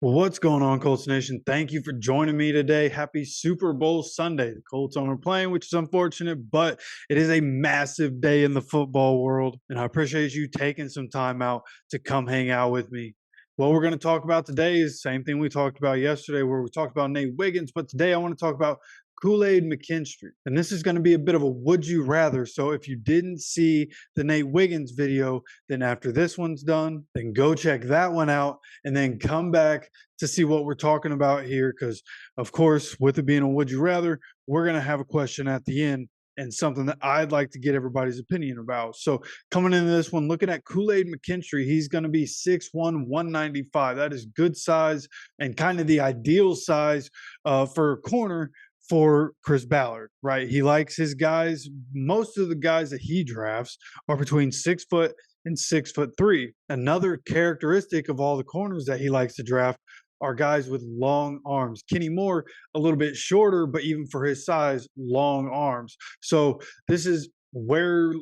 Well, what's going on, Colts Nation? Thank you for joining me today. Happy Super Bowl Sunday. The Colts aren't playing, which is unfortunate, but it is a massive day in the football world, and I appreciate you taking some time out to come hang out with me. What we're going to talk about today is the same thing we talked about yesterday, where we talked about Nate Higgins, but today I want to talk about Kool Aid McKinstry. And this is going to be a bit of a would you rather. So if you didn't see the Nate Higgins video, then after this one's done, then go check that one out and then come back to see what we're talking about here. Because, of course, with it being a would you rather, we're going to have a question at the end and something that I'd like to get everybody's opinion about. So, coming into this one, looking at Kool Aid McKinstry, he's going to be 6'1, 195. That is good size and kind of the ideal size for a corner for Chris Ballard, right? He likes his guys. Most of the guys that he drafts are between 6 foot and 6'3". Another characteristic of all the corners that he likes to draft are guys with long arms. Kenny Moore, a little bit shorter, but even for his size, long arms. So this is where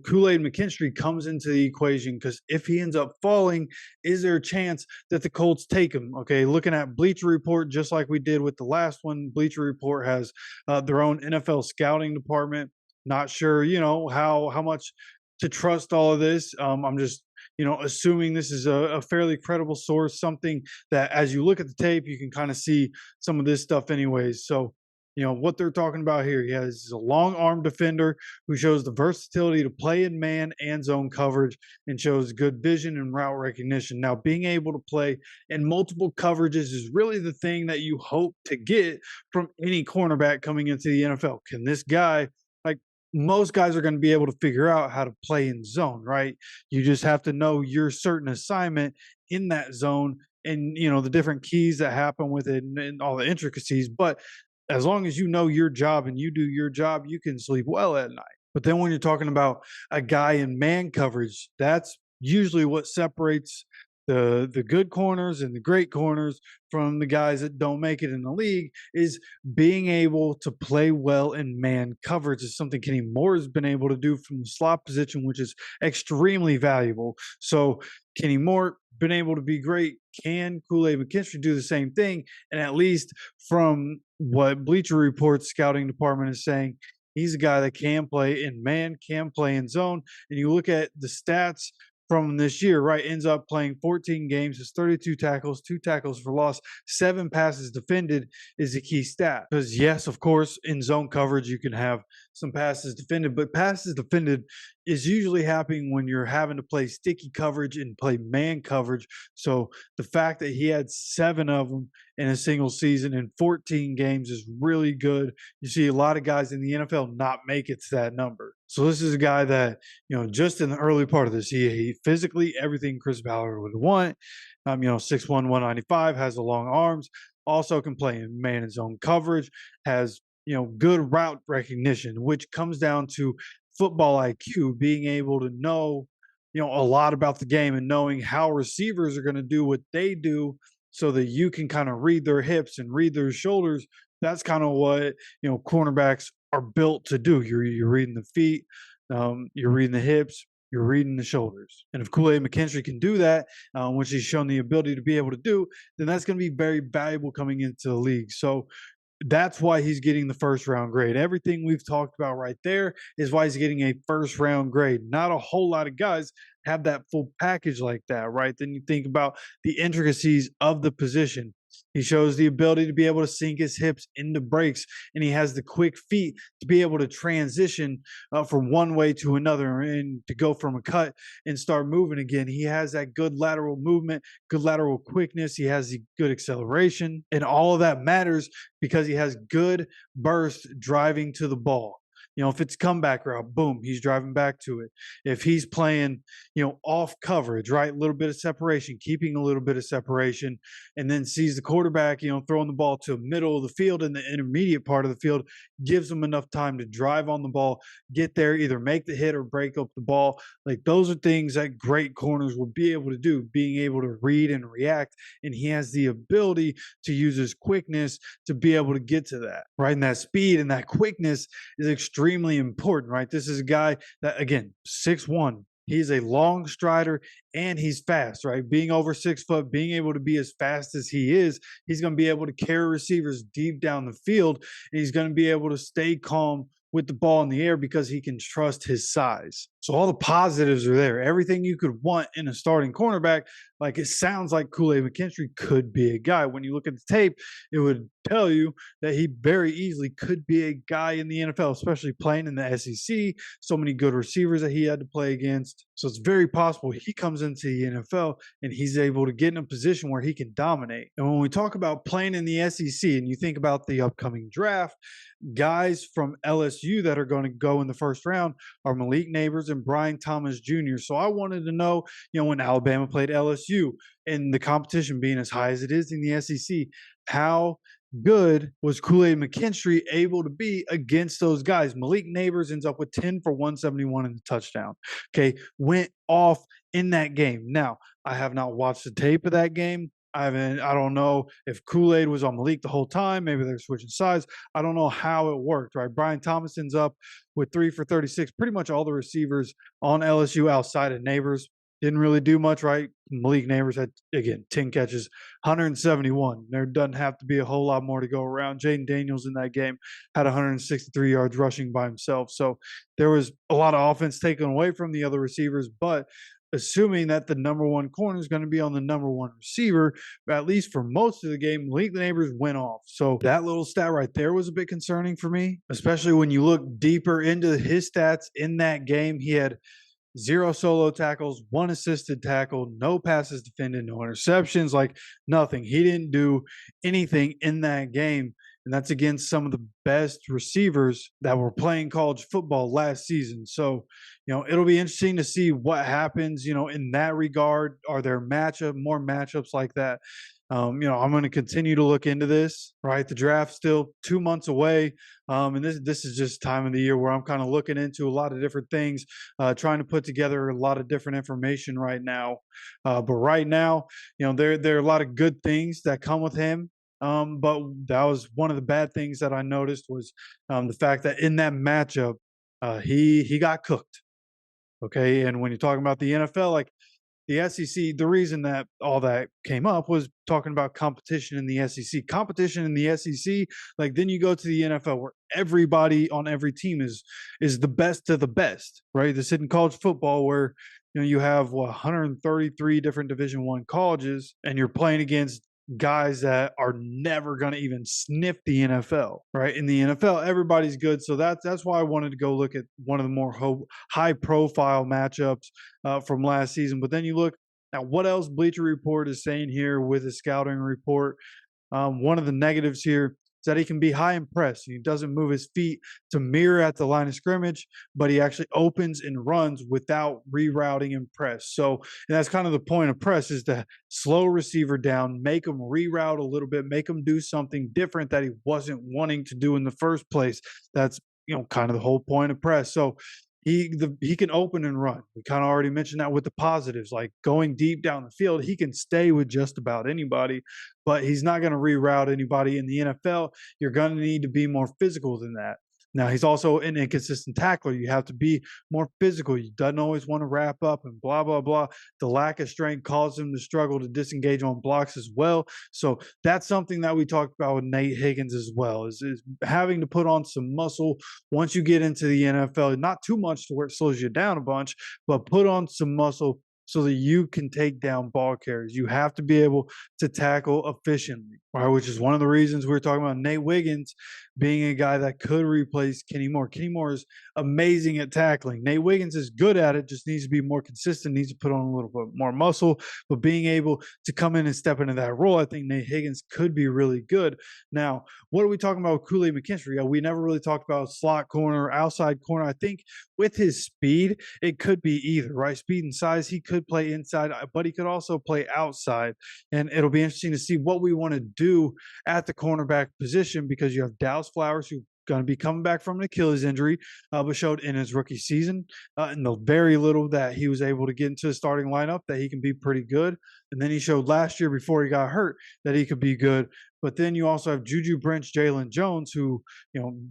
Kool Aid McKinstry comes into the equation, because if he ends up falling, is there a chance that the Colts take him? Okay, looking at Bleacher Report, just like we did with the last one, Bleacher Report has their own NFL scouting department. Not sure, how much to trust all of this. I'm just assuming this is a fairly credible source, something that as you look at the tape, you can kind of see some of this stuff anyways. So, what they're talking about here, he has a long arm defender who shows the versatility to play in man and zone coverage and shows good vision and route recognition. Now, being able to play in multiple coverages is really the thing that you hope to get from any cornerback coming into the NFL. Can this guy, like, most guys are going to be able to figure out how to play in zone, right? You just have to know your certain assignment in that zone and the different keys that happen with it and all the intricacies. But as long as you know your job and you do your job, you can sleep well at night. But then when you're talking about a guy in man coverage, that's usually what separates the good corners and the great corners from the guys that don't make it in the league, is being able to play well in man coverage is something Kenny Moore has been able to do from the slot position, which is extremely valuable. So Kenny Moore been able to be great. Can Kool Aid McKinstry do the same thing? And at least from what Bleacher Report's scouting department is saying, he's a guy that can play in man, can play in zone. And you look at the stats from this year, right? Ends up playing 14 games, has 32 tackles, 2 tackles for loss, 7 passes defended is a key stat. Because, yes, of course, in zone coverage, you can have some passes defended, but passes defended is usually happening when you're having to play sticky coverage and play man coverage. So the fact that he had 7 of them in a single season in 14 games is really good. You see a lot of guys in the NFL not make it to that number. So this is a guy that, just in the early part of this, he physically everything Chris Ballard would want. 6'1", 195, has the long arms, also can play in man and zone coverage, has good route recognition, which comes down to football IQ, being able to know, a lot about the game and knowing how receivers are going to do what they do so that you can kind of read their hips and read their shoulders. That's kind of what, cornerbacks are built to do. You're reading the feet, you're reading the hips, you're reading the shoulders. And if Kool Aid McKinstry can do that, which he's shown the ability to be able to do, then that's going to be very valuable coming into the league. So that's why he's getting the first round grade. Everything we've talked about right there is why he's getting a first round grade. Not a whole lot of guys have that full package like that, right? Then you think about the intricacies of the position. He shows the ability to be able to sink his hips into breaks, and he has the quick feet to be able to transition from one way to another and to go from a cut and start moving again. He has that good lateral movement, good lateral quickness. He has the good acceleration, and all of that matters because he has good burst driving to the ball. If it's comeback route, boom, he's driving back to it. If he's playing, off coverage, right, a little bit of separation, keeping a little bit of separation, and then sees the quarterback, throwing the ball to the middle of the field and the intermediate part of the field, gives him enough time to drive on the ball, get there, either make the hit or break up the ball. Like, those are things that great corners will be able to do, being able to read and react. And he has the ability to use his quickness to be able to get to that, right? And that speed and that quickness is extremely important, right? This is a guy that, again, 6'1", He's a long strider and he's fast, right? Being over 6 foot, being able to be as fast as he is, he's going to be able to carry receivers deep down the field. And he's going to be able to stay calm with the ball in the air because he can trust his size. So all the positives are there. Everything you could want in a starting cornerback, like it sounds like Kool Aid McKinstry could be a guy. When you look at the tape, it would tell you that he very easily could be a guy in the NFL, especially playing in the SEC. So many good receivers that he had to play against. So it's very possible he comes into the NFL and he's able to get in a position where he can dominate. And when we talk about playing in the SEC and you think about the upcoming draft, guys from LSU that are going to go in the first round are Malik Neighbors and Brian Thomas Jr. So I wanted to know, when Alabama played LSU and the competition being as high as it is in the SEC, how good was Kool Aid McKinstry able to be against those guys? Malik Neighbors ends up with 10 for 171 in the touchdown. Okay, went off in that game. Now, I have not watched the tape of that game. I don't know if Kool Aid was on Malik the whole time. Maybe they're switching sides. I don't know how it worked, right? Brian Thomas ends up with 3 for 36. Pretty much all the receivers on LSU outside of Neighbors didn't really do much, right? Malik Neighbors had, again, 10 catches, 171. There doesn't have to be a whole lot more to go around. Jaden Daniels in that game had 163 yards rushing by himself. So there was a lot of offense taken away from the other receivers, but assuming that the number one corner is going to be on the number one receiver, at least for most of the game, Malik Neighbors went off. So that little stat right there was a bit concerning for me, especially when you look deeper into his stats in that game. He had 0 solo tackles, 1 assisted tackle, no passes defended, no interceptions, like nothing. He didn't do anything in that game. And that's against some of the best receivers that were playing college football last season. So, it'll be interesting to see what happens, in that regard. Are there more matchups like that? I'm going to continue to look into this, right? The draft's still 2 months away. And this is just time of the year where I'm kind of looking into a lot of different things, trying to put together a lot of different information right now. But right now, there are a lot of good things that come with him. But that was one of the bad things that I noticed was the fact that in that matchup, he got cooked. Okay, and when you're talking about the NFL, like the SEC, the reason that all that came up was talking about competition in the SEC. Competition in the SEC, like then you go to the NFL where everybody on every team is the best of the best, right? This in college football where you have 133 different Division I colleges, and you're playing against guys that are never going to even sniff the NFL, right? In the NFL, everybody's good. So that's why I wanted to go look at one of the more high profile matchups from last season. But then you look at what else Bleacher Report is saying here with his scouting report. One of the negatives here is that he can be high and press. He doesn't move his feet to mirror at the line of scrimmage, but he actually opens and runs without rerouting and press. So, and that's kind of the point of press, is to slow receiver down, make him reroute a little bit, make him do something different that he wasn't wanting to do in the first place. That's kind of the whole point of press. So he can open and run. We kind of already mentioned that with the positives, like going deep down the field. He can stay with just about anybody, but he's not going to reroute anybody. In the NFL, you're going to need to be more physical than that. Now, he's also an inconsistent tackler. You have to be more physical. He doesn't always want to wrap up and blah, blah, blah. The lack of strength causes him to struggle to disengage on blocks as well. So that's something that we talked about with Nate Higgins as well, is having to put on some muscle once you get into the NFL. Not too much to where it slows you down a bunch, but put on some muscle so that you can take down ball carriers. You have to be able to tackle efficiently, right? Which is one of the reasons we're talking about Nate Wiggins being a guy that could replace Kenny Moore. Kenny Moore is amazing at tackling. Nate Wiggins is good at it, just needs to be more consistent, needs to put on a little bit more muscle. But being able to come in and step into that role, I think Nate Higgins could be really good. Now, what are we talking about with Kool Aid McKinstry? We never really talked about slot corner, outside corner. I think with his speed, it could be either, right? Speed and size, he could play inside, but he could also play outside. And it'll be interesting to see what we want to do at the cornerback position, because you have Dallas Flowers, who going to be coming back from an Achilles injury, but showed in his rookie season, in the very little that he was able to get into the starting lineup, that he can be pretty good. And then he showed last year before he got hurt that he could be good. But then you also have Juju Brents, Jalen Jones, who,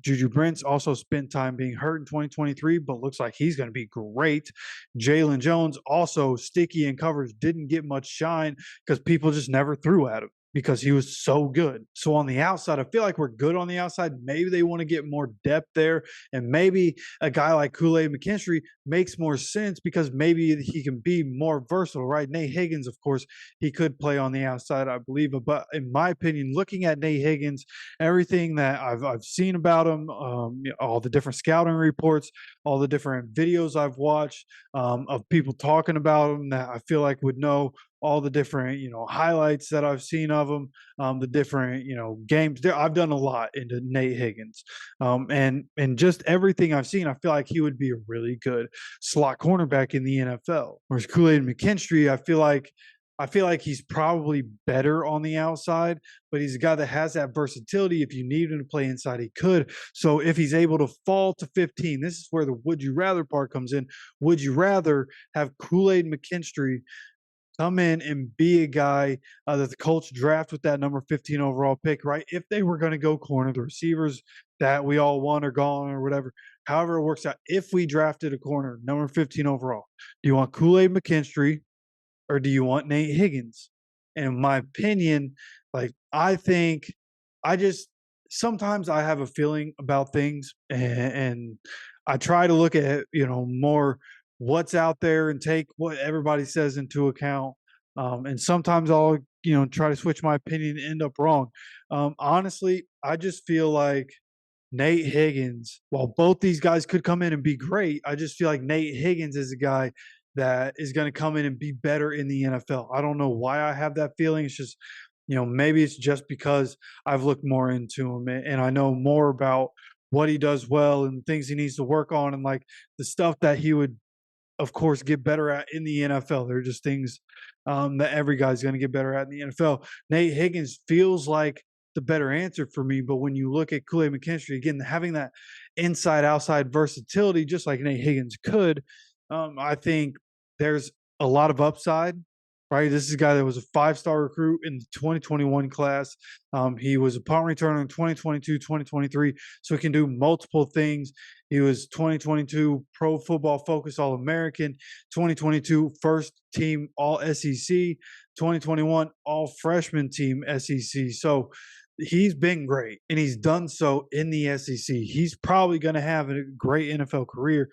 Juju Brents also spent time being hurt in 2023, but looks like he's going to be great. Jalen Jones also sticky in coverage, didn't get much shine because people just never threw at him because he was so good. So on the outside, I feel like we're good on the outside. Maybe they want to get more depth there. And maybe a guy like Kool Aid McKinstry makes more sense because maybe he can be more versatile, right? Nate Higgins, of course, he could play on the outside, I believe. But in my opinion, looking at Nate Higgins, everything that I've seen about him, all the different scouting reports, all the different videos I've watched of people talking about him that I feel like would know all the different highlights that I've seen of him, the different games. I've done a lot into Nate Higgins, and just everything I've seen, I feel like he would be a really good slot cornerback in the NFL. Whereas Kool Aid McKinstry, I feel like he's probably better on the outside, but he's a guy that has that versatility. If you need him to play inside, he could. So if he's able to fall to 15, this is where the would you rather part comes in. Would you rather have Kool Aid McKinstry come in and be a guy that the Colts draft with that number 15 overall pick, right? If they were going to go corner, the receivers that we all want are gone or whatever, however it works out, if we drafted a corner, number 15 overall, do you want Kool Aid McKinstry or do you want Nate Higgins? And in my opinion, like, I think I just sometimes I have a feeling about things, and I try to look at more what's out there and take what everybody says into account. And sometimes I'll try to switch my opinion and end up wrong. Honestly, I just feel like Nate Higgins, while both these guys could come in and be great, I just feel like Nate Higgins is a guy that is going to come in and be better in the NFL. I don't know why I have that feeling. It's just, maybe it's just because I've looked more into him and I know more about what he does well and things he needs to work on and like the stuff that he would, of course, get better at in the NFL. They're just things that every guy's going to get better at in the NFL. Nate Higgins feels like the better answer for me, but when you look at Kool Aid McKinstry, again, having that inside outside versatility, just like Nate Higgins could, I think there's a lot of upside, right? This is a guy that was a 5-star recruit in the 2021 class. He was a punt returner in 2022, 2023, so he can do multiple things. He was 2022 Pro Football Focus All-American, 2022 first team All-SEC, 2021 All-Freshman team SEC. So he's been great, and he's done so in the SEC. He's probably going to have a great NFL career.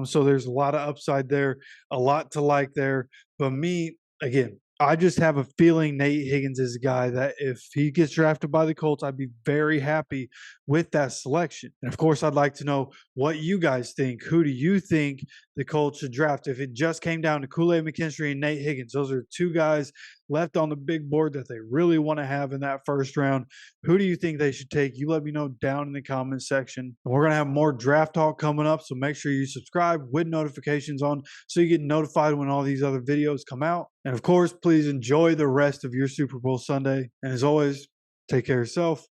So there's a lot of upside there, a lot to like there. But me, again, I just have a feeling Nate Higgins is a guy that if he gets drafted by the Colts, I'd be very happy with that selection. And of course, I'd like to know what you guys think. Who do you think the Colts should draft? If it just came down to Kool Aid McKinstry and Nate Higgins, those are two guys left on the big board that they really want to have in that first round. Who do you think they should take? You let me know down in the comment section. And we're going to have more draft talk coming up, so make sure you subscribe with notifications on so you get notified when all these other videos come out. And of course, please enjoy the rest of your Super Bowl Sunday. And as always, take care of yourself,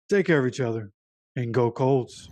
take care of each other, and go Colts.